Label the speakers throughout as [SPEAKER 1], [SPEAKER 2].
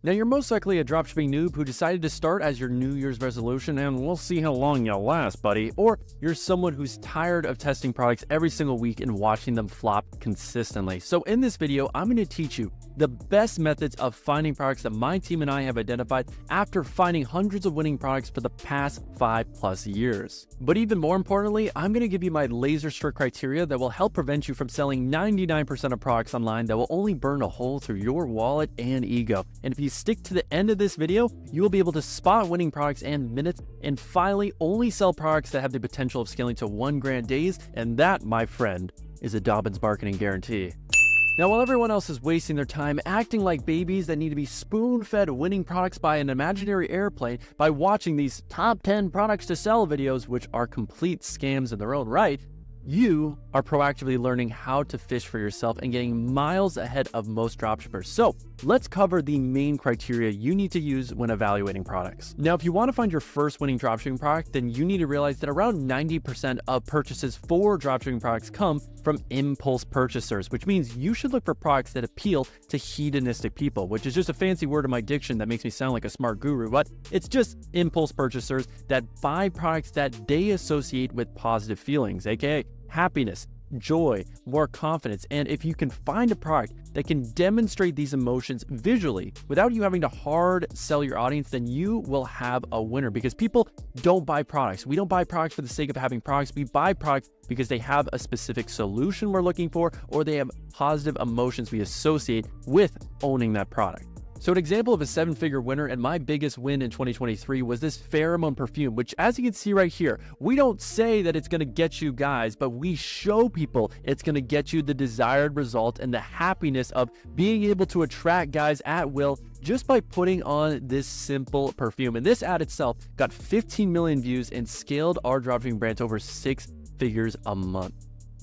[SPEAKER 1] Now, you're most likely a dropshipping noob who decided to start as your New Year's resolution, and we'll see how long you'll last, buddy. Or you're someone who's tired of testing products every single week and watching them flop consistently. So in this video, I'm going to teach you the best methods of finding products that my team and I have identified after finding hundreds of winning products for the past 5+ years. But even more importantly, I'm going to give you my laser strict criteria that will help prevent you from selling 99% of products online that will only burn a hole through your wallet and ego. And if you stick to the end of this video, you will be able to spot winning products in minutes and finally only sell products that have the potential of scaling to 1 grand days. And that, my friend, is a Dobbins marketing guarantee. Now, while everyone else is wasting their time acting like babies that need to be spoon-fed winning products by an imaginary airplane by watching these top 10 products to sell videos, which are complete scams in their own right, you are proactively learning how to fish for yourself and getting miles ahead of most dropshippers. So let's cover the main criteria you need to use when evaluating products. Now, if you want to find your first winning dropshipping product, then you need to realize that around 90% of purchases for dropshipping products come from impulse purchasers, which means you should look for products that appeal to hedonistic people, which is just a fancy word in my diction that makes me sound like a smart guru, but it's just impulse purchasers that buy products that they associate with positive feelings, aka happiness, joy, more confidence. And if you can find a product that can demonstrate these emotions visually without you having to hard sell your audience, then you will have a winner, because people don't buy products. We don't buy products for the sake of having products. We buy products because they have a specific solution we're looking for, or they have positive emotions we associate with owning that product. So an example of a 7-figure winner and my biggest win in 2023 was this pheromone perfume, which, as you can see right here, we don't say that it's going to get you guys, but we show people it's going to get you the desired result and the happiness of being able to attract guys at will just by putting on this simple perfume. And this ad itself got 15 million views and scaled our dropshipping brand to over 6 figures a month.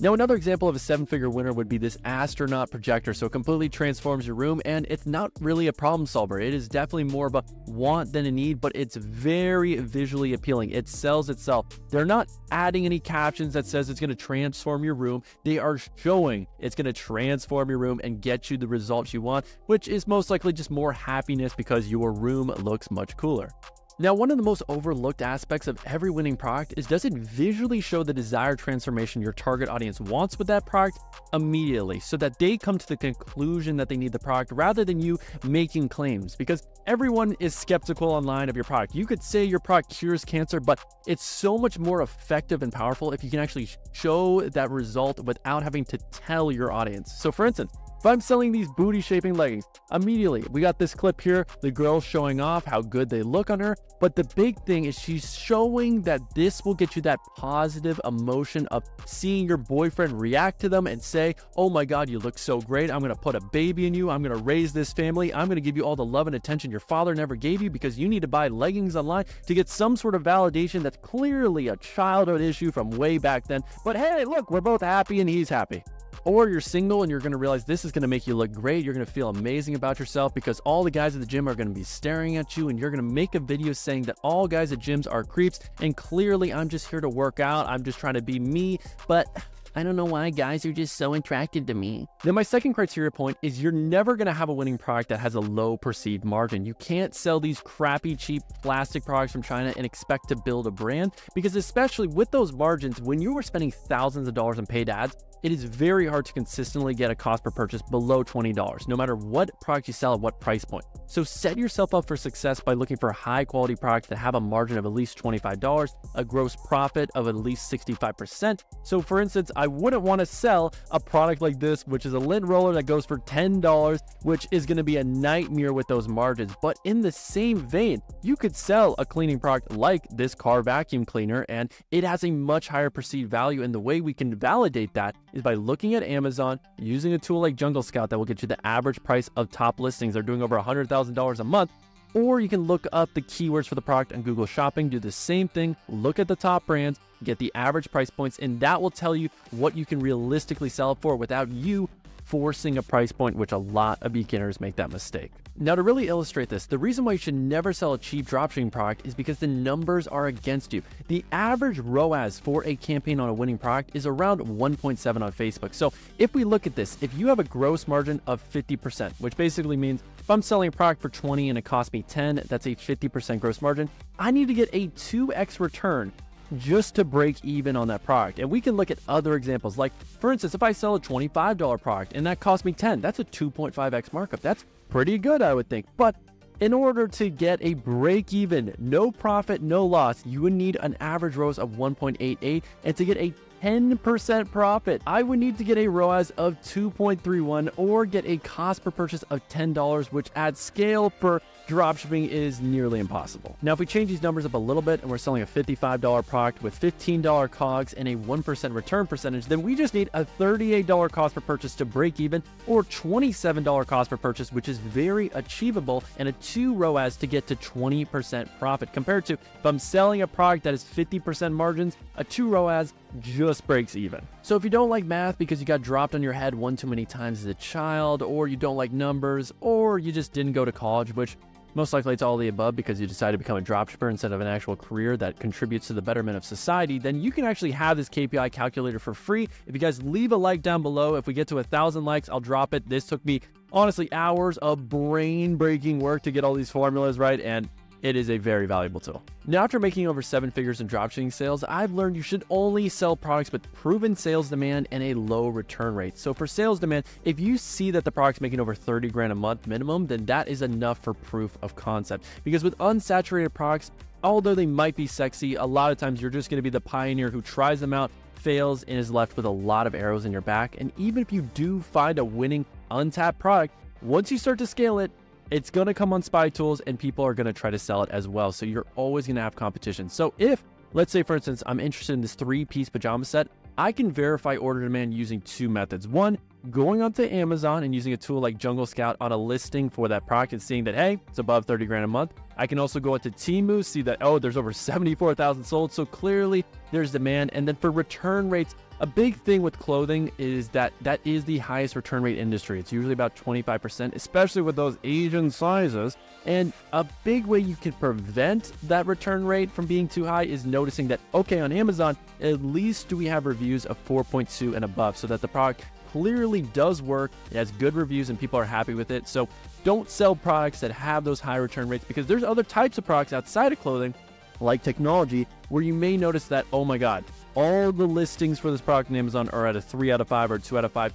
[SPEAKER 1] Now, another example of a 7-figure winner would be this astronaut projector. So it completely transforms your room, and it's not really a problem solver. It is definitely more of a want than a need, but it's very visually appealing. It sells itself. They're not adding any captions that says it's going to transform your room. They are showing it's going to transform your room and get you the results you want, which is most likely just more happiness because your room looks much cooler. Now, one of the most overlooked aspects of every winning product is, does it visually show the desired transformation your target audience wants with that product immediately, so that they come to the conclusion that they need the product rather than you making claims? Because everyone is skeptical online of your product. You could say your product cures cancer, but it's so much more effective and powerful if you can actually show that result without having to tell your audience. So for instance, if I'm selling these booty shaping leggings, immediately we got this clip here, the girl showing off how good they look on her. But the big thing is she's showing that this will get you that positive emotion of seeing your boyfriend react to them and say, oh my God, you look so great. I'm going to put a baby in you. I'm going to raise this family. I'm going to give you all the love and attention your father never gave you, because you need to buy leggings online to get some sort of validation that's clearly a childhood issue from way back then. But hey, look, we're both happy and he's happy. Or you're single and you're going to realize this is going to make you look great. You're going to feel amazing about yourself because all the guys at the gym are going to be staring at you, and you're going to make a video saying that all guys at gyms are creeps and clearly I'm just here to work out. I'm just trying to be me, but I don't know why guys are just so attracted to me. Then my second criteria point is, you're never going to have a winning product that has a low perceived margin. You can't sell these crappy, cheap plastic products from China and expect to build a brand, because especially with those margins, when you are spending thousands of dollars on paid ads, it is very hard to consistently get a cost per purchase below $20, no matter what product you sell at what price point. So set yourself up for success by looking for high quality products that have a margin of at least $25, a gross profit of at least 65%. So for instance, I wouldn't want to sell a product like this, which is a lint roller that goes for $10, which is going to be a nightmare with those margins. But in the same vein, you could sell a cleaning product like this car vacuum cleaner, and it has a much higher perceived value. And the way we can validate that is by looking at Amazon, using a tool like Jungle Scout that will get you the average price of top listings. They're doing over $100,000 a month. Or you can look up the keywords for the product on Google Shopping, do the same thing, look at the top brands, get the average price points, and that will tell you what you can realistically sell it for without you forcing a price point, which a lot of beginners make that mistake. Now, to really illustrate this, the reason why you should never sell a cheap dropshipping product is because the numbers are against you. The average ROAS for a campaign on a winning product is around 1.7 on Facebook. So if we look at this, if you have a gross margin of 50%, which basically means if I'm selling a product for 20 and it costs me 10, that's a 50% gross margin. I need to get a 2x return just to break even on that product. And we can look at other examples. Like, for instance, if I sell a $25 product and that costs me 10, that's a 2.5x markup. That's pretty good, I would think. But in order to get a break even, no profit, no loss, you would need an average ROAS of 1.88. And to get a 10% profit, I would need to get a ROAS of 2.31 or get a cost per purchase of $10, which at scale for dropshipping is nearly impossible. Now, if we change these numbers up a little bit and we're selling a $55 product with $15 COGS and a 1% return percentage, then we just need a $38 cost per purchase to break even, or $27 cost per purchase, which is very achievable, and a 2 ROAS to get to 20% profit. Compared to if I'm selling a product that is 50% margins, a 2 ROAS just breaks even. So if you don't like math because you got dropped on your head one too many times as a child, or you don't like numbers, or you just didn't go to college, which most likely it's all the above because you decided to become a dropshipper instead of an actual career that contributes to the betterment of society, then you can actually have this KPI calculator for free. If you guys leave a like down below, if we get to 1,000 likes, I'll drop it. This took me honestly hours of brain-breaking work to get all these formulas right, and it is a very valuable tool. Now, after making over 7 figures in dropshipping sales, I've learned you should only sell products with proven sales demand and a low return rate. So for sales demand, if you see that the product's making over 30 grand a month minimum, then that is enough for proof of concept. Because with unsaturated products, although they might be sexy, a lot of times you're just going to be the pioneer who tries them out, fails, and is left with a lot of arrows in your back. And even if you do find a winning untapped product, once you start to scale it, it's going to come on spy tools and people are going to try to sell it as well. So you're always going to have competition. So if, let's say, for instance, I'm interested in this 3-piece pajama set, I can verify order demand using 2 methods. One, going onto Amazon and using a tool like Jungle Scout on a listing for that product and seeing that, hey, it's above 30 grand a month. I can also go into Temu, see that, oh, there's over 74,000 sold. So clearly there's demand. And then for return rates, a big thing with clothing is that is the highest return rate industry. It's usually about 25%, especially with those Asian sizes. And a big way you can prevent that return rate from being too high is noticing that, okay, on Amazon, at least do we have reviews of 4.2 and above so that the product clearly does work, it has good reviews, and people are happy with it. So don't sell products that have those high return rates, because there's other types of products outside of clothing, like technology, where you may notice that, oh my God, all the listings for this product on Amazon are at a 3 out of 5 or 2 out of 5.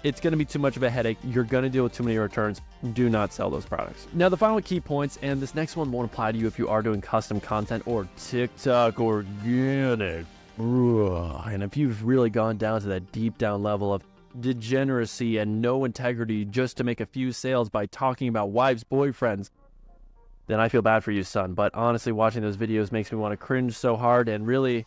[SPEAKER 1] It's going to be too much of a headache. You're going to deal with too many returns. Do not sell those products. Now, the final key points, and this next one won't apply to you if you are doing custom content or TikTok organic. And if you've really gone down to that deep down level of degeneracy and no integrity just to make a few sales by talking about wives, boyfriends, then I feel bad for you, son. But honestly, watching those videos makes me want to cringe so hard and really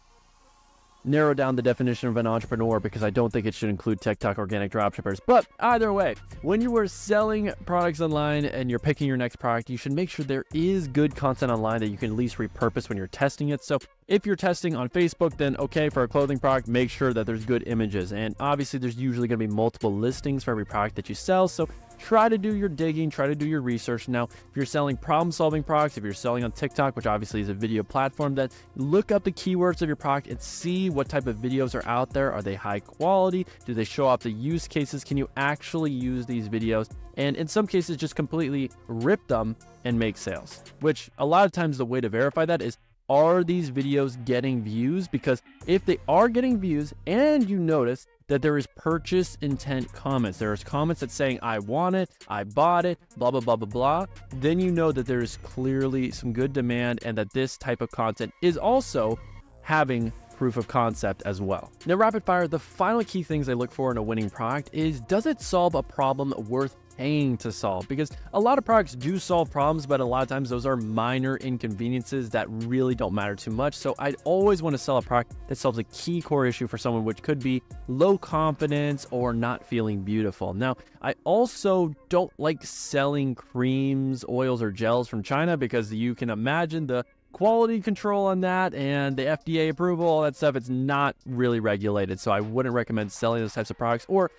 [SPEAKER 1] narrow down the definition of an entrepreneur, because I don't think it should include TikTok organic dropshippers. But either way, when you are selling products online and you're picking your next product, you should make sure there is good content online that you can at least repurpose when you're testing it. So if you're testing on Facebook, then okay, for a clothing product, make sure that there's good images. And obviously there's usually going to be multiple listings for every product that you sell. So try to do your digging, try to do your research. Now, if you're selling problem-solving products, if you're selling on TikTok, which obviously is a video platform, then look up the keywords of your product and see what type of videos are out there. Are they high quality? Do they show off the use cases? Can you actually use these videos? And in some cases, just completely rip them and make sales, which a lot of times the way to verify that is, are these videos getting views? Because if they are getting views and you notice that there is purchase intent comments, there's comments that saying, I want it, I bought it, blah, blah, blah, blah, blah, then you know that there is clearly some good demand and that this type of content is also having proof of concept as well. Now, rapid fire, the final key things I look for in a winning product is, does it solve a problem worth paying to solve? Because a lot of products do solve problems, but a lot of times those are minor inconveniences that really don't matter too much. So I'd always want to sell a product that solves a key core issue for someone, which could be low confidence or not feeling beautiful. Now, I also don't like selling creams, oils, or gels from China, because you can imagine the quality control on that and the FDA approval, all that stuff. It's not really regulated. So I wouldn't recommend selling those types of products. Or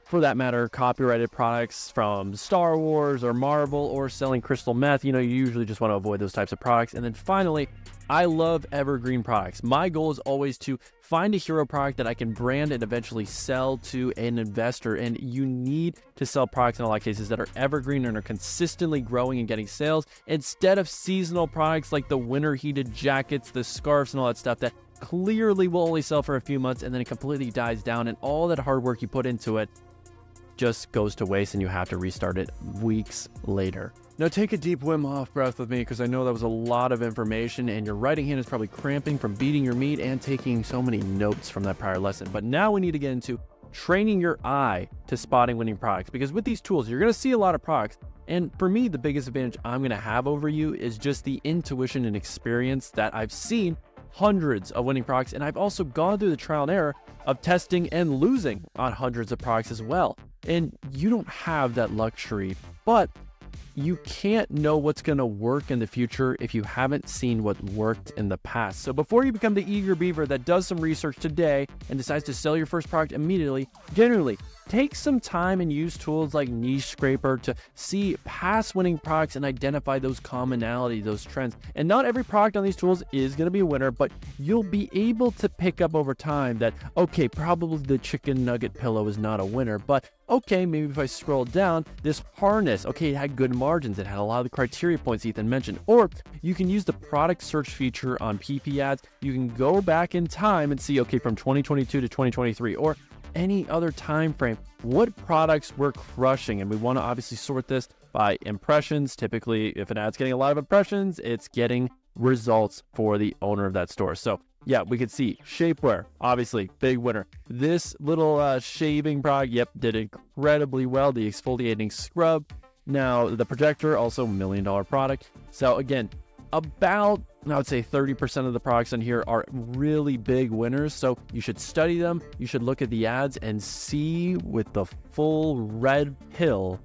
[SPEAKER 1] for that matter, copyrighted products from Star Wars or Marvel, or selling crystal meth. You usually just want to avoid those types of products. And then finally, I love evergreen products. My goal is always to find a hero product that I can brand and eventually sell to an investor. And you need to sell products in a lot of cases that are evergreen and are consistently growing and getting sales, instead of seasonal products like the winter heated jackets, the scarves, and all that stuff that clearly will only sell for a few months and then it completely dies down, and all that hard work you put into it just goes to waste and you have to restart it weeks later. Now take a deep Wim Hof breath with me, because I know that was a lot of information and your writing hand is probably cramping from beating your meat and taking so many notes from that prior lesson. But now we need to get into training your eye to spotting winning products, because with these tools, you're going to see a lot of products. And for me, the biggest advantage I'm going to have over you is just the intuition and experience that I've seen hundreds of winning products. And I've also gone through the trial and error of testing and losing on hundreds of products as well. And you don't have that luxury, but you can't know what's going to work in the future if you haven't seen what worked in the past. So before you become the eager beaver that does some research today and decides to sell your first product immediately, generally take some time and use tools like Niche Scraper to see past winning products and identify those commonalities, those trends. And not every product on these tools is going to be a winner, but you'll be able to pick up over time that, okay, probably the chicken nugget pillow is not a winner, but okay, maybe if I scroll down, this harness, okay, it had good margins, it had a lot of the criteria points Ethan mentioned. Or you can use the product search feature on PP ads. You can go back in time and see, okay, from 2022 to 2023, or any other time frame, what products were crushing. And we want to obviously sort this by impressions. Typically, if an ad's getting a lot of impressions, it's getting results for the owner of that store. So yeah, we could see shapewear, obviously big winner. This little shaving product, yep, did incredibly well. The exfoliating scrub. Now the projector, also $1 million product. So again, about, I would say 30% of the products on here are really big winners. So you should study them. You should look at the ads and see with the full red pill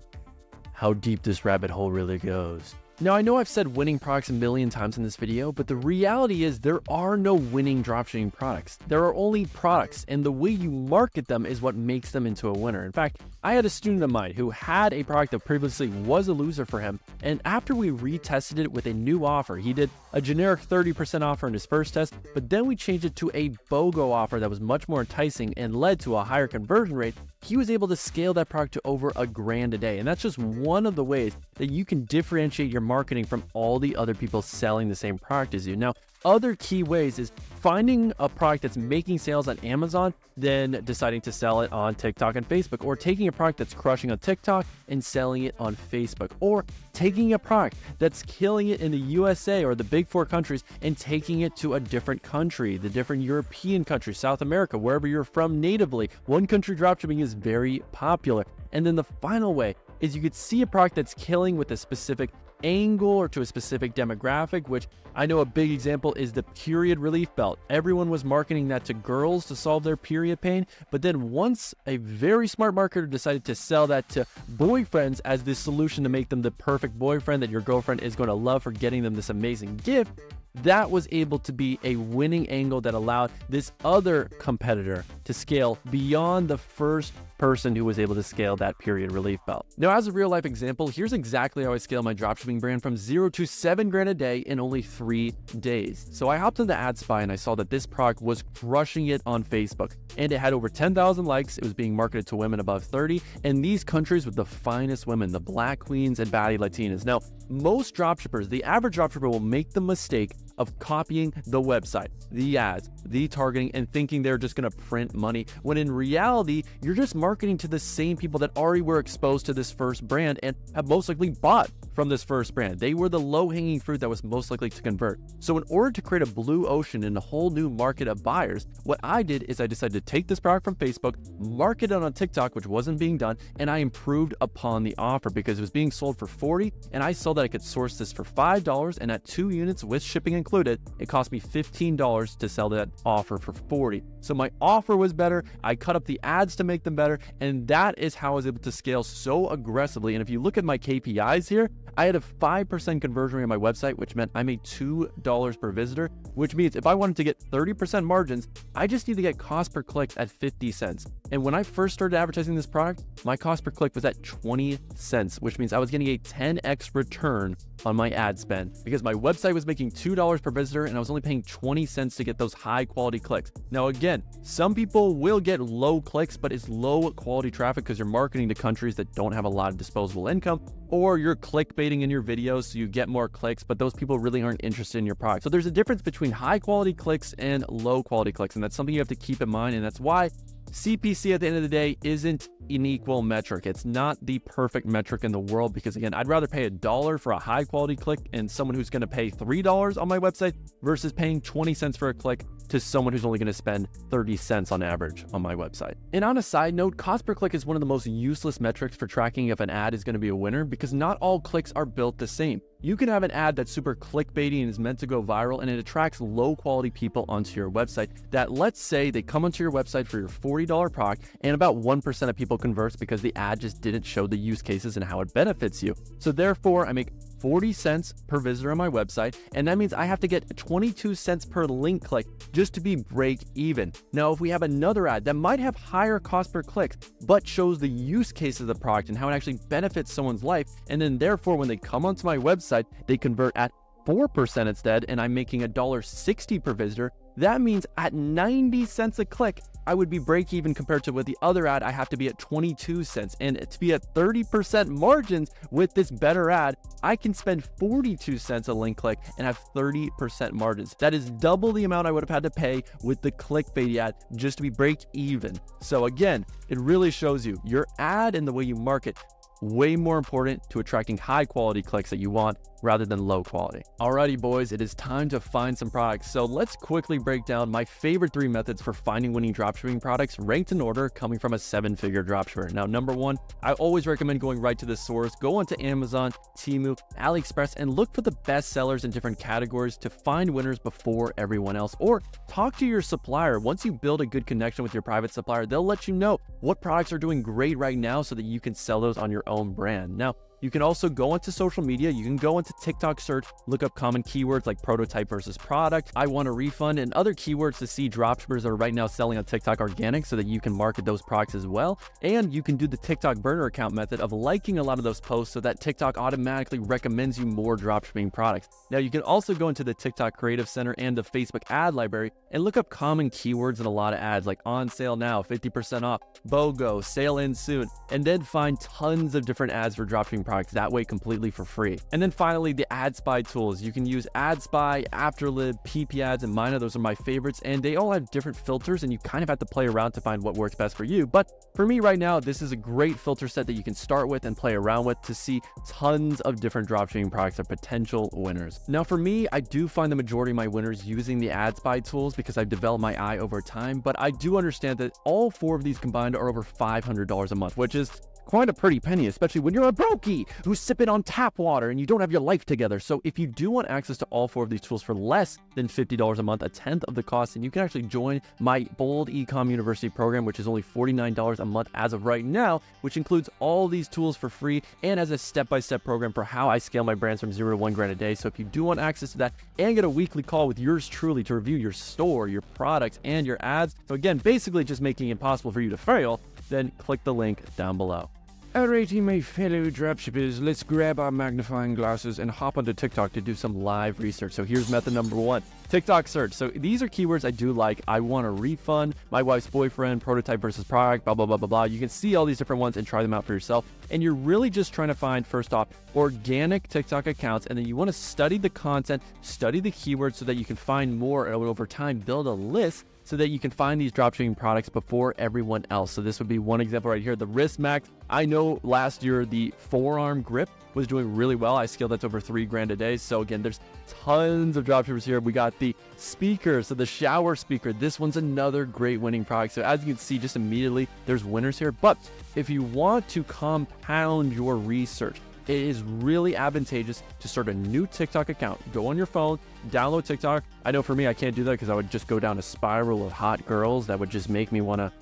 [SPEAKER 1] how deep this rabbit hole really goes. Now, I know I've said winning products a million times in this video, but the reality is there are no winning dropshipping products. There are only products, and the way you market them is what makes them into a winner. In fact, I had a student of mine who had a product that previously was a loser for him, and after we retested it with a new offer, he did a generic 30% offer in his first test, but then we changed it to a BOGO offer that was much more enticing and led to a higher conversion rate. He was able to scale that product to over $1,000 a day. And that's just one of the ways that you can differentiate your marketing from all the other people selling the same product as you. Now, other key ways is finding a product that's making sales on Amazon, then deciding to sell it on TikTok and Facebook, or taking a product that's crushing on TikTok and selling it on Facebook, or taking a product that's killing it in the USA or the big 4 countries and taking it to a different country, the different European countries, South America, wherever you're from natively. One country dropshipping is very popular. And then the final way is you could see a product that's killing with a specific angle or to a specific demographic, which I know a big example is the period relief belt. Everyone was marketing that to girls to solve their period pain, but then once a very smart marketer decided to sell that to boyfriends as the solution to make them the perfect boyfriend that your girlfriend is going to love for getting them this amazing gift, that was able to be a winning angle that allowed this other competitor to scale beyond the first person who was able to scale that period relief belt. Now, as a real life example, here's exactly how I scale my dropshipping brand from 0 to $7,000 a day in only 3 days. So I hopped into AdSpy and I saw that this product was crushing it on Facebook, and it had over 10,000 likes. It was being marketed to women above 30, and these countries with the finest women, the Black queens and baddie Latinas. Now, most dropshippers, the average dropshipper will make the mistake of copying the website, the ads, the targeting, and thinking they're just going to print money, when in reality, you're just marketing to the same people that already were exposed to this first brand and have most likely bought from this first brand. They were the low-hanging fruit that was most likely to convert. So in order to create a blue ocean and a whole new market of buyers, what I did is I decided to take this product from Facebook, market it on TikTok, which wasn't being done, and I improved upon the offer because it was being sold for $40, and I saw that I could source this for $5, and at 2 units with shipping included, it cost me $15 to sell that offer for $40. So my offer was better. I cut up the ads to make them better. And that is how I was able to scale so aggressively. And if you look at my KPIs here, I had a 5% conversion rate on my website, which meant I made $2 per visitor, which means if I wanted to get 30% margins, I just need to get cost per click at 50 cents. And when I first started advertising this product, my cost per click was at 20 cents, which means I was getting a 10x return on my ad spend because my website was making $2 per visitor and I was only paying 20 cents to get those high quality clicks. Now, again, some people will get low clicks, but it's low quality traffic because you're marketing to countries that don't have a lot of disposable income, or you're clickbaiting in your videos so you get more clicks, but those people really aren't interested in your product. So there's a difference between high quality clicks and low quality clicks, and that's something you have to keep in mind, and that's why CPC at the end of the day isn't an equal metric. It's not the perfect metric in the world because, again, I'd rather pay $1 for a high quality click and someone who's going to pay $3 on my website versus paying 20 cents for a click to someone who's only going to spend 30 cents on average on my website. And on a side note, cost per click is one of the most useless metrics for tracking if an ad is going to be a winner because not all clicks are built the same. You can have an ad that's super clickbaity and is meant to go viral and it attracts low quality people onto your website that, let's say, they come onto your website for your $40 product and about 1% of people converts because the ad just didn't show the use cases and how it benefits you. So therefore, I make 40 cents per visitor on my website, and that means I have to get 22 cents per link click just to be break even. Now, if we have another ad that might have higher cost per click, but shows the use case of the product and how it actually benefits someone's life, and then therefore when they come onto my website, they convert at 4% instead, and I'm making $1.60 per visitor, that means at 90 cents a click, I would be break even compared to with the other ad, I have to be at 22 cents. And to be at 30% margins with this better ad, I can spend 42 cents a link click and have 30% margins. That is double the amount I would have had to pay with the clickbait ad just to be break even. So again, it really shows you your ad and the way you market way more important to attracting high quality clicks that you want rather than low quality. Alrighty boys, it is time to find some products. So let's quickly break down my favorite 3 methods for finding winning dropshipping products ranked in order coming from a 7-figure dropshipper. Now, number 1, I always recommend going right to the source. Go onto Amazon, Temu, AliExpress, and look for the best sellers in different categories to find winners before everyone else, or talk to your supplier. Once you build a good connection with your private supplier, they'll let you know what products are doing great right now so that you can sell those on your own brand. Now, you can also go into social media. You can go into TikTok search, look up common keywords like prototype versus product, I want a refund, and other keywords to see dropshippers that are right now selling on TikTok organic so that you can market those products as well. And you can do the TikTok burner account method of liking a lot of those posts so that TikTok automatically recommends you more dropshipping products. Now, you can also go into the TikTok Creative Center and the Facebook ad library and look up common keywords in a lot of ads like on sale now, 50% off, BOGO, sale in soon, and then find tons of different ads for dropshipping products that way completely for free. And then finally, the ad spy tools. You can use AdSpy, Afterlib, PP ads, and Mina. Those are my favorites, and they all have different filters, and you kind of have to play around to find what works best for you. But for me right now, this is a great filter set that you can start with and play around with to see tons of different dropshipping products or potential winners. Now, for me, I do find the majority of my winners using the AdSpy tools because I've developed my eye over time, but I do understand that all 4 of these combined are over $500 a month, which is quite a pretty penny, especially when you're a brokey who's sipping on tap water and you don't have your life together. So if you do want access to all 4 of these tools for less than $50 a month, a tenth of the cost, and you can actually join my Bold Ecom University program, which is only $49 a month as of right now, which includes all these tools for free and as a step-by-step program for how I scale my brands from 0 to 1 grand a day. So if you do want access to that and get a weekly call with yours truly to review your store, your products, and your ads, so again, basically just making it possible for you to fail, then click the link down below. Alrighty, my fellow dropshippers, let's grab our magnifying glasses and hop onto TikTok to do some live research. So here's method number 1, TikTok search. So these are keywords I do like. I want a refund, my wife's boyfriend, prototype versus product, blah, blah, blah, blah, blah. You can see all these different ones and try them out for yourself. And you're really just trying to find, first off, organic TikTok accounts. And then you want to study the content, study the keywords so that you can find more and over time, build a list so that you can find these dropshipping products before everyone else. So this would be one example right here, the wrist max. I know last year the forearm grip was doing really well. I scaled that to over 3 grand a day. So again, there's tons of dropshippers here. We got the speaker, so the shower speaker. This one's another great winning product. So as you can see, just immediately there's winners here. But if you want to compound your research, it is really advantageous to start a new TikTok account. Go on your phone, download TikTok. I know for me, I can't do that because I would just go down a spiral of hot girls that would just make me want to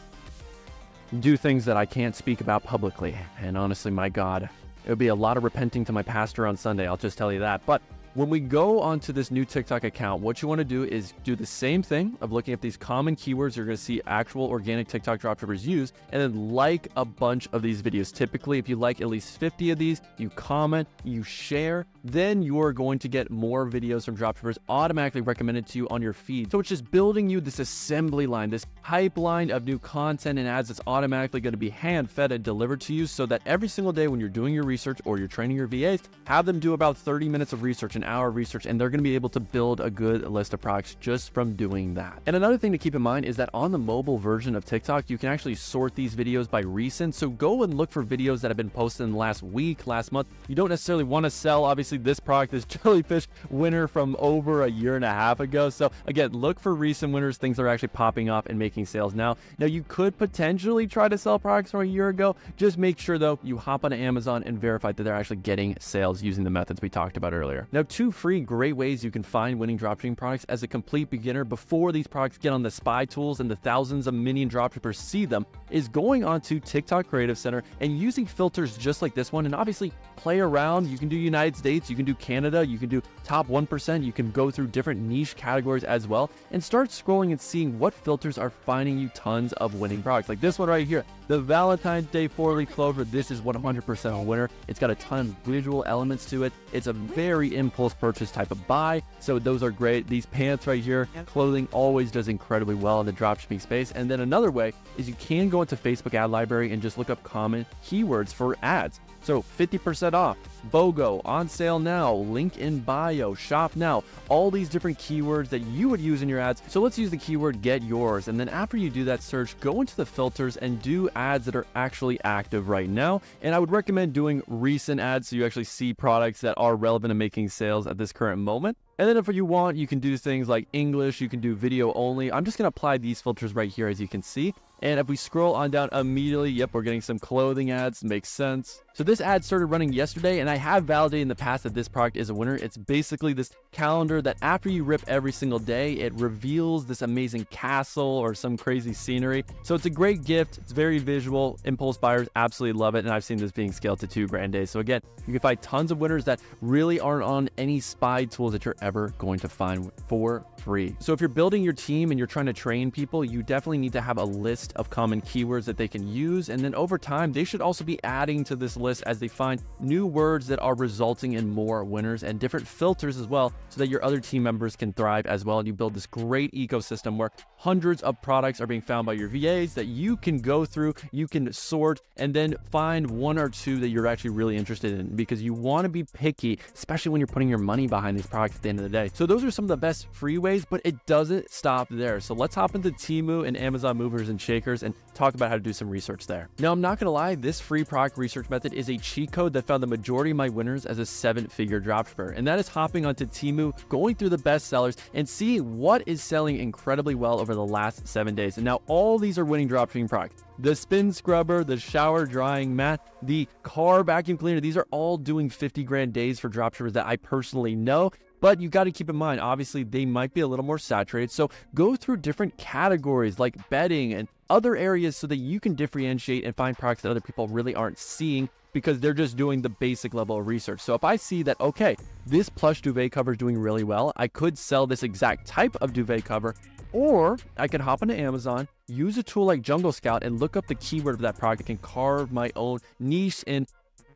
[SPEAKER 1] do things that I can't speak about publicly. And honestly, my God, it would be a lot of repenting to my pastor on Sunday, I'll just tell you that. But when we go onto this new TikTok account, what you want to do is do the same thing of looking at these common keywords you're going to see actual organic TikTok dropshippers use, and then like a bunch of these videos. Typically, if you like at least 50 of these, you comment, you share, then you're going to get more videos from dropshippers automatically recommended to you on your feed. So it's just building you this assembly line, this pipeline of new content and ads that's automatically going to be hand-fed and delivered to you, so that every single day when you're doing your research or you're training your VAs, have them do about 30 minutes of research, an hour of research, and they're going to be able to build a good list of products just from doing that. And another thing to keep in mind is that on the mobile version of TikTok, you can actually sort these videos by recent. So go and look for videos that have been posted in the last week, last month. You don't necessarily want to sell, obviously, this product, this jellyfish winner from over a year and a half ago. So again, look for recent winners, things that are actually popping up and making sales now. Now, you could potentially try to sell products from a year ago. Just make sure, though, you hop onto Amazon and verify that they're actually getting sales using the methods we talked about earlier. Now, 2 free great ways you can find winning dropshipping products as a complete beginner before these products get on the spy tools and the thousands of minion dropshippers see them is going onto TikTok Creative Center and using filters just like this one, and obviously play around. You can do United States, you can do Canada, you can do top 1%, you can go through different niche categories as well, and start scrolling and seeing what filters are finding you tons of winning products. Like this one right here, the Valentine's Day 4-leaf clover. This is 100% a winner. It's got a ton of visual elements to it. It's a very impulse purchase type of buy, so those are great. These pants right here, clothing always does incredibly well in the dropshipping space. And then another way is you can go into Facebook ad library and just look up common keywords for ads. So 50% off, BOGO, on sale now, link in bio, shop now, all these different keywords that you would use in your ads. So let's use the keyword get yours. And then after you do that search, go into the filters and do ads that are actually active right now. And I would recommend doing recent ads so you actually see products that are relevant to making sales at this current moment. And then if you want, you can do things like English, you can do video only. I'm just going to apply these filters right here, as you can see. And if we scroll on down immediately, yep, we're getting some clothing ads. Makes sense. So this ad started running yesterday, and I have validated in the past that this product is a winner. It's basically this calendar that after you rip every single day, it reveals this amazing castle or some crazy scenery. So it's a great gift. It's very visual. Impulse buyers absolutely love it. And I've seen this being scaled to 2 grand days. So again, you can find tons of winners that really aren't on any spy tools that you're ever going to find for free. So if you're building your team and you're trying to train people, you definitely need to have a list of common keywords that they can use. And then over time, they should also be adding to this list as they find new words that are resulting in more winners, and different filters as well, so that your other team members can thrive as well. And you build this great ecosystem where hundreds of products are being found by your VAs that you can go through, you can sort, and then find 1 or 2 that you're actually really interested in, because you want to be picky, especially when you're putting your money behind these products at the end of the day. So those are some of the best free ways, but it doesn't stop there. So let's hop into Temu and Amazon movers and shakers and talk about how to do some research there. Now, I'm not going to lie, this free product research method is a cheat code that found the majority of my winners as a 7-figure dropshipper. And that is hopping onto Temu, going through the best sellers and seeing what is selling incredibly well over the last 7 days. And now all these are winning dropshipping products. The spin scrubber, the shower drying mat, the car vacuum cleaner, these are all doing 50 grand days for dropshippers that I personally know. But you got to keep in mind, obviously, they might be a little more saturated. So go through different categories like bedding and other areas so that you can differentiate and find products that other people really aren't seeing, because they're just doing the basic level of research. So if I see that, okay, this plush duvet cover is doing really well, I could sell this exact type of duvet cover, or I could hop into Amazon, use a tool like Jungle Scout and look up the keyword of that product and carve my own niche in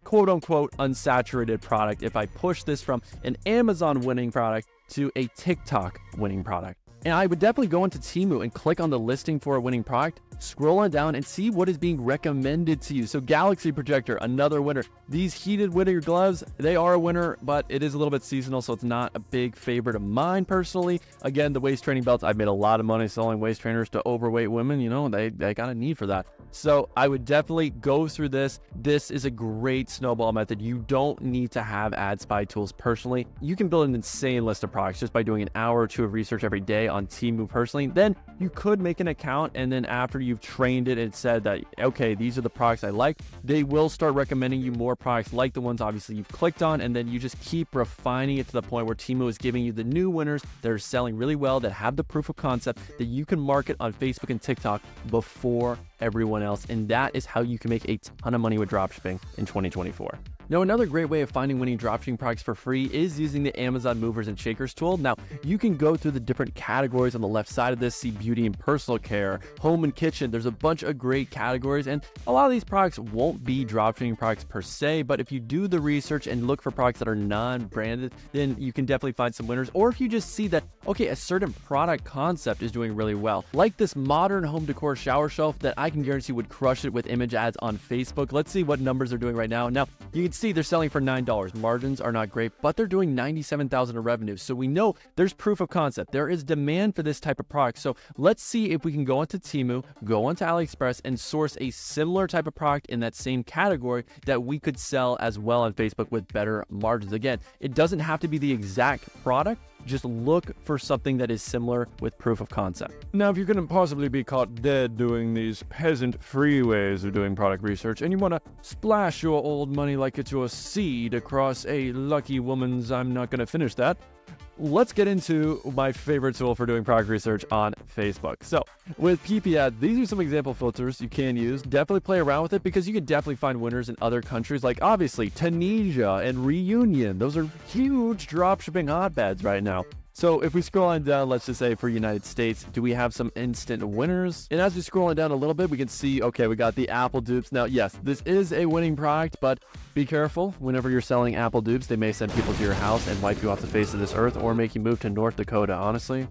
[SPEAKER 1] quote unquote unsaturated product if I push this from an Amazon winning product to a TikTok winning product. And I would definitely go into Temu and click on the listing for a winning product, scroll on down and see what is being recommended to you. So Galaxy Projector, another winner. These heated winter gloves, they are a winner, but it is a little bit seasonal, so it's not a big favorite of mine personally. Again, the waist training belts, I've made a lot of money selling waist trainers to overweight women. You know, they got a need for that. So I would definitely go through this. This is a great snowball method. You don't need to have ad spy tools personally. You can build an insane list of products just by doing an hour or two of research every day on Temu personally. Then you could make an account, and then after you've trained it and said that, okay, these are the products I like, they will start recommending you more products like the ones obviously you've clicked on, and then you just keep refining it to the point where Temu is giving you the new winners that are selling really well, that have the proof of concept that you can market on Facebook and TikTok before everyone else. And that is how you can make a ton of money with dropshipping in 2024. Now, another great way of finding winning dropshipping products for free is using the Amazon Movers and Shakers tool. Now, you can go through the different categories on the left side of this, see beauty and personal care, home and kitchen. There's a bunch of great categories, and a lot of these products won't be dropshipping products per se, but if you do the research and look for products that are non-branded, then you can definitely find some winners. Or if you just see that, okay, a certain product concept is doing really well, like this modern home decor shower shelf that I can guarantee would crush it with image ads on Facebook. Let's see what numbers they're doing right now. Now, you can see they're selling for $9. Margins are not great, but they're doing $97,000 in revenue. So we know there's proof of concept. There is demand for this type of product. So let's see if we can go onto Temu, go onto AliExpress, and source a similar type of product in that same category that we could sell as well on Facebook with better margins. Again, it doesn't have to be the exact product. Just look for something that is similar with proof of concept. Now, if you couldn't possibly be caught dead doing these peasant-free ways of doing product research, and you want to splash your old money like it's your seed across a lucky woman's, I'm not going to finish that, let's get into my favorite tool for doing product research on Facebook. So with PP ads, these are some example filters you can use. Definitely play around with it because you can definitely find winners in other countries, like obviously Tunisia and Reunion. Those are huge dropshipping hotbeds right now. So if we scroll on down, let's just say for United States, do we have some instant winners? And as we scroll on down a little bit, we can see, okay, we got the Apple dupes. Now, yes, this is a winning product, but be careful. Whenever you're selling Apple dupes, they may send people to your house and wipe you off the face of this earth or make you move to North Dakota, honestly.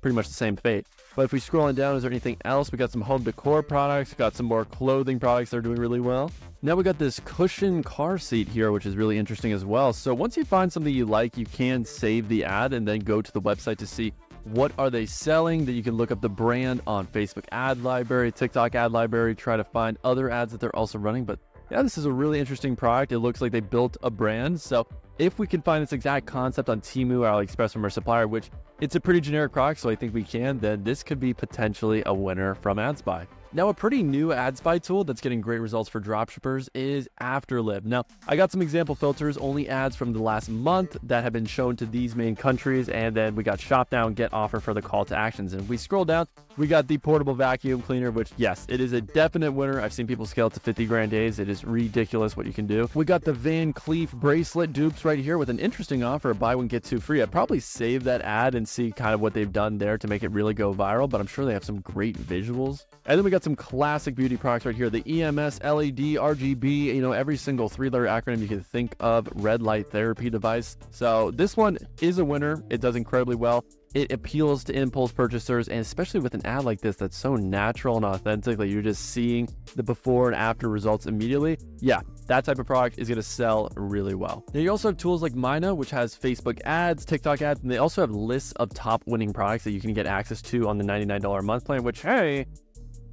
[SPEAKER 1] Pretty much the same fate. But if we scroll on down, is there anything else? We got some home decor products, got some more clothing products that are doing really well. Now we got this cushion car seat here, which is really interesting as well. So once you find something you like, you can save the ad and then go to the website to see what are they selling. That you can look up the brand on Facebook ad library, TikTok ad library, try to find other ads that they're also running. But yeah, this is a really interesting product. It looks like they built a brand. So if we can find this exact concept on Temu or AliExpress from our supplier, which it's a pretty generic product, so I think we can, then this could be potentially a winner from AdSpy. Now, a pretty new AdSpy tool that's getting great results for dropshippers is Afterlive. Now, I got some example filters, only ads from the last month that have been shown to these main countries, and then we got shop now and get offer for the call to actions. And if we scroll down, we got the portable vacuum cleaner, which yes, it is a definite winner. I've seen people scale it to 50 grand days. It is ridiculous what you can do. We got the Van Cleef bracelet dupes right here with an interesting offer, buy one, get two free. I'd probably save that ad and see kind of what they've done there to make it really go viral, but I'm sure they have some great visuals. And then we got some classic beauty products right here, the EMS, LED, RGB, you know, every single three-letter acronym you can think of, red light therapy device. So this one is a winner. It does incredibly well. It appeals to impulse purchasers, and especially with an ad like this that's so natural and authentic, like you're just seeing the before and after results immediately. Yeah, that type of product is going to sell really well. Now, you also have tools like Mina, which has Facebook ads, TikTok ads, and they also have lists of top winning products that you can get access to on the $99 a month plan, which, hey,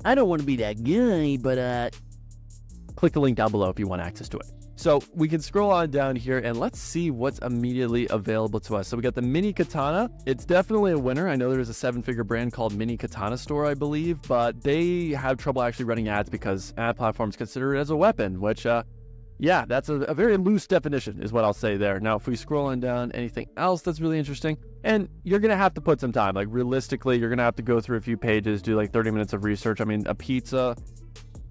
[SPEAKER 1] I don't want to be that guy, but click the link down below if you want access to it. So we can scroll on down here and let's see what's immediately available to us. So we got the Mini Katana. It's definitely a winner. I know there's a 7-figure brand called Mini Katana Store, I believe, but they have trouble actually running ads because ad platforms consider it as a weapon, which, yeah, that's a very loose definition is what I'll say there. Now, if we scroll on down, anything else that's really interesting, and you're going to have to put some time, like realistically, you're going to have to go through a few pages, do like 30 minutes of research. I mean, a pizza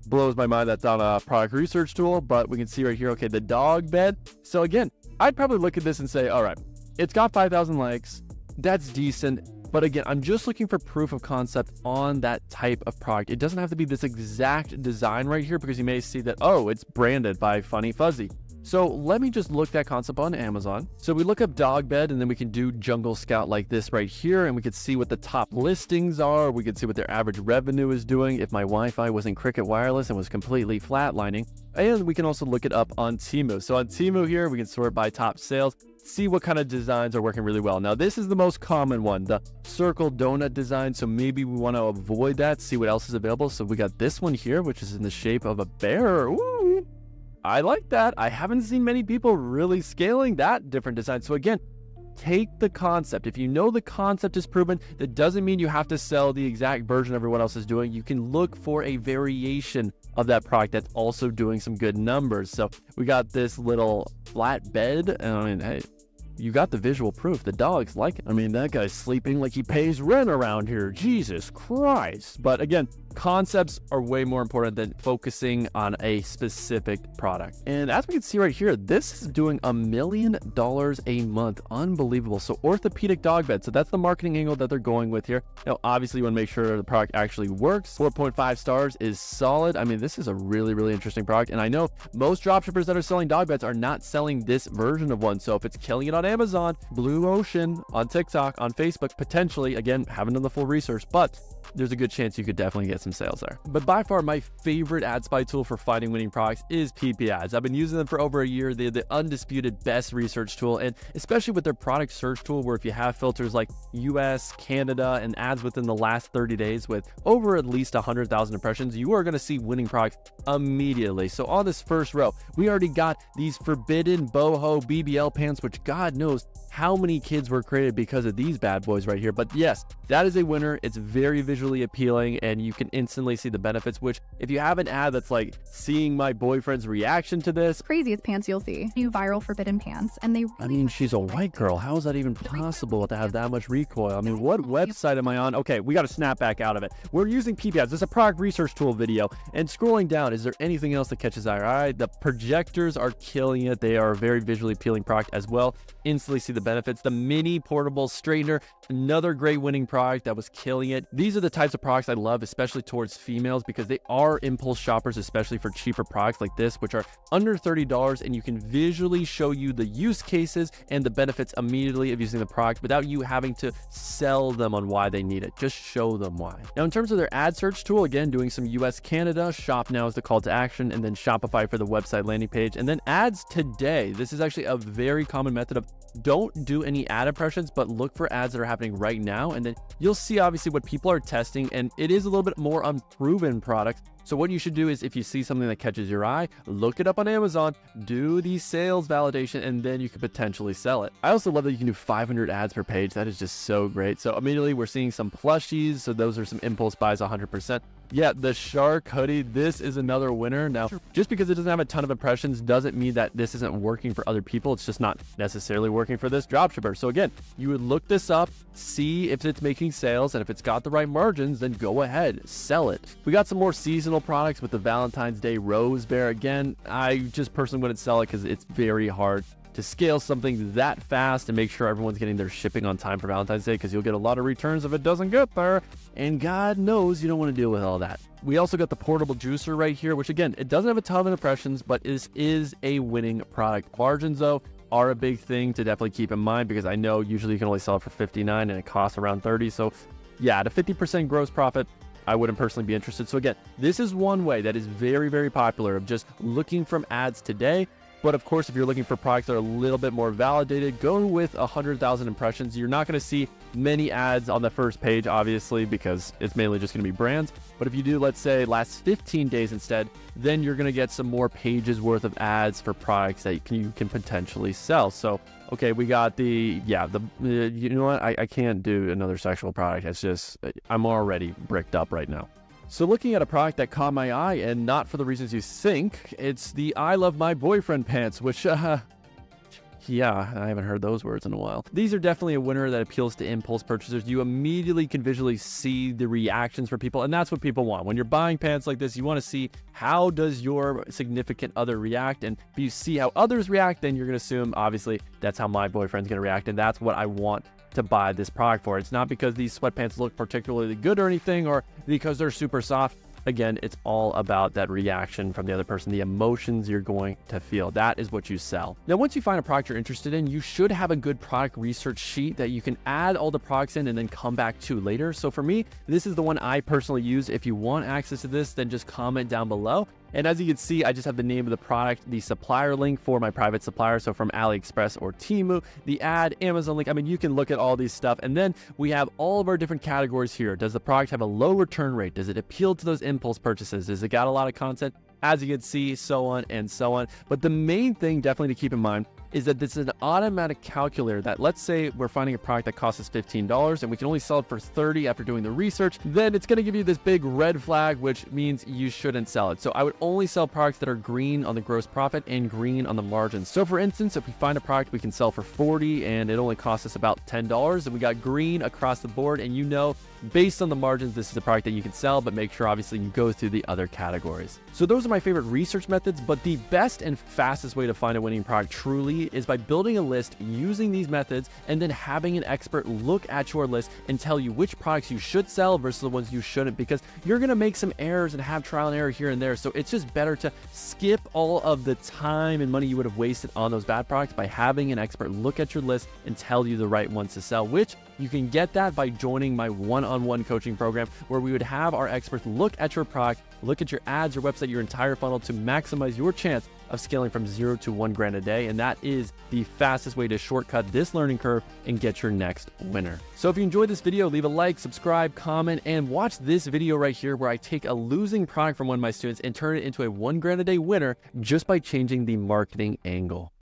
[SPEAKER 1] blows my mind that's on a product research tool, but we can see right here, okay, the dog bed. So again, I'd probably look at this and say, all right, it's got 5,000 likes. That's decent. But again, I'm just looking for proof of concept on that type of product. It doesn't have to be this exact design right here because you may see that, oh, it's branded by Funny Fuzzy. So let me just look that concept on Amazon. So we look up dog bed and then we can do Jungle Scout like this right here. And we can see what the top listings are. We can see what their average revenue is doing if my Wi-Fi wasn't Cricket Wireless and was completely flatlining. And we can also look it up on Temu. So on Temu here, we can sort by top sales, see what kind of designs are working really well. Now, this is the most common one, the circle donut design, so maybe we want to avoid that, see what else is available. So we got this one here, which is in the shape of a bear. Ooh, I like that. I haven't seen many people really scaling that different design. So again, take the concept. If you know the concept is proven, that doesn't mean you have to sell the exact version everyone else is doing. You can look for a variation of that product that's also doing some good numbers. So we got this little flat bed. I mean, hey, you got the visual proof. The dogs like it. I mean, that guy's sleeping like he pays rent around here. Jesus Christ. But again, concepts are way more important than focusing on a specific product. And as we can see right here, this is doing $1 million a month. Unbelievable. So orthopedic dog bed. So that's the marketing angle that they're going with here. Now, obviously, you want to make sure the product actually works. 4.5 stars is solid. I mean, this is a really, really interesting product. And I know most dropshippers that are selling dog beds are not selling this version of one. So if it's killing it on Amazon, Blue Ocean, on TikTok, on Facebook, potentially, again, haven't done the full research, but there's a good chance you could definitely get some sales there. But by far, my favorite ad spy tool for finding winning products is PP Ads. I've been using them for over a year. They're the undisputed best research tool, and especially with their product search tool, where if you have filters like US, Canada, and ads within the last 30 days with over at least 100,000 impressions, you are going to see winning products immediately. So on this first row, we already got these forbidden boho BBL pants, which God knows how many kids were created because of these bad boys right here. But yes, that is a winner. It's very visually appealing, and you can instantly see the benefits, which if you have an ad that's like seeing my boyfriend's reaction to this,
[SPEAKER 2] craziest pants you'll see. New viral forbidden pants, and they
[SPEAKER 1] I mean, she's a white girl. How is that even possible to have that much recoil? I mean, what website am I on? Okay, we got to snap back out of it. We're using PP Ads. This is a product research tool video, and scrolling down, is there anything else that catches eye? All right, the projectors are killing it. They are a very visually appealing product as well. Instantly see the benefits. The mini portable straightener, another great winning product that was killing it. These are the types of products I love, especially towards females, because they are impulse shoppers, especially for cheaper products like this, which are under $30, and you can visually show you the use cases and the benefits immediately of using the product without you having to sell them on why they need it. Just show them why. Now, in terms of their ad search tool, again, doing some US, Canada, shop now is the call to action, and then Shopify for the website landing page, and then ads today. This is actually a very common method of don't do any ad impressions, but look for ads that are happening right now, and then you'll see obviously what people are testing, and it is a little bit more unproven product. So what you should do is, if you see something that catches your eye, look it up on Amazon, do the sales validation, and then you could potentially sell it. I also love that you can do 500 ads per page. That is just so great. So immediately we're seeing some plushies. So those are some impulse buys 100%. Yeah, the shark hoodie, this is another winner. Now, just because it doesn't have a ton of impressions doesn't mean that this isn't working for other people. It's just not necessarily working for this dropshipper. So again, you would look this up, see if it's making sales, and if it's got the right margins, then go ahead, sell it. We got some more seasonal products with the Valentine's Day Rose Bear. Again, I just personally wouldn't sell it because it's very hard to scale something that fast and make sure everyone's getting their shipping on time for Valentine's Day, because you'll get a lot of returns if it doesn't get there, and God knows you don't want to deal with all that. We also got the portable juicer right here, which again, it doesn't have a ton of impressions, but this is a winning product. Margins though are a big thing to definitely keep in mind, because I know usually you can only sell it for $59 and it costs around $30. So yeah, at a 50% gross profit, I wouldn't personally be interested. So again, this is one way that is very, very popular of just looking from ads today. But of course, if you're looking for products that are a little bit more validated, go with 100,000 impressions. You're not going to see many ads on the first page, obviously, because it's mainly just going to be brands. But if you do, let's say, last 15 days instead, then you're going to get some more pages worth of ads for products that you can potentially sell. So, okay, we got you know what? I can't do another sexual product. It's just, I'm already bricked up right now. So looking at a product that caught my eye, and not for the reasons you think, it's the I Love My Boyfriend pants, which, yeah, I haven't heard those words in a while. These are definitely a winner that appeals to impulse purchasers. You immediately can visually see the reactions for people, and that's what people want. When you're buying pants like this, you want to see how does your significant other react, and if you see how others react, then you're going to assume, obviously, that's how my boyfriend's going to react, and that's what I want to buy this product for. It's not because these sweatpants look particularly good or anything, or because they're super soft. Again, it's all about that reaction from the other person, the emotions you're going to feel. That is what you sell. Now, once you find a product you're interested in, you should have a good product research sheet that you can add all the products in and then come back to later. So for me, this is the one I personally use. If you want access to this, then just comment down below. And as you can see, I just have the name of the product, the supplier link for my private supplier. So from AliExpress or Temu, the ad, Amazon link. I mean, you can look at all these stuff. And then we have all of our different categories here. Does the product have a low return rate? Does it appeal to those impulse purchases? Does it got a lot of content? As you can see, so on and so on. But the main thing definitely to keep in mind is that this is an automatic calculator that, let's say we're finding a product that costs us $15 and we can only sell it for $30 after doing the research, then it's going to give you this big red flag, which means you shouldn't sell it. So I would only sell products that are green on the gross profit and green on the margins. So for instance, if we find a product we can sell for $40 and it only costs us about $10 and we got green across the board, and you know, based on the margins, this is a product that you can sell, but make sure obviously you go through the other categories. So those are my favorite research methods, but the best and fastest way to find a winning product truly is by building a list using these methods and then having an expert look at your list and tell you which products you should sell versus the ones you shouldn't, because you're going to make some errors and have trial and error here and there. So it's just better to skip all of the time and money you would have wasted on those bad products by having an expert look at your list and tell you the right ones to sell, which you can get that by joining my one-on-one coaching program, where we would have our experts look at your product, look at your ads, your website, your entire funnel to maximize your chance of scaling from $0 to $1,000 a day. And that is the fastest way to shortcut this learning curve and get your next winner. So if you enjoyed this video, leave a like, subscribe, comment, and watch this video right here where I take a losing product from one of my students and turn it into a $1,000 a day winner just by changing the marketing angle.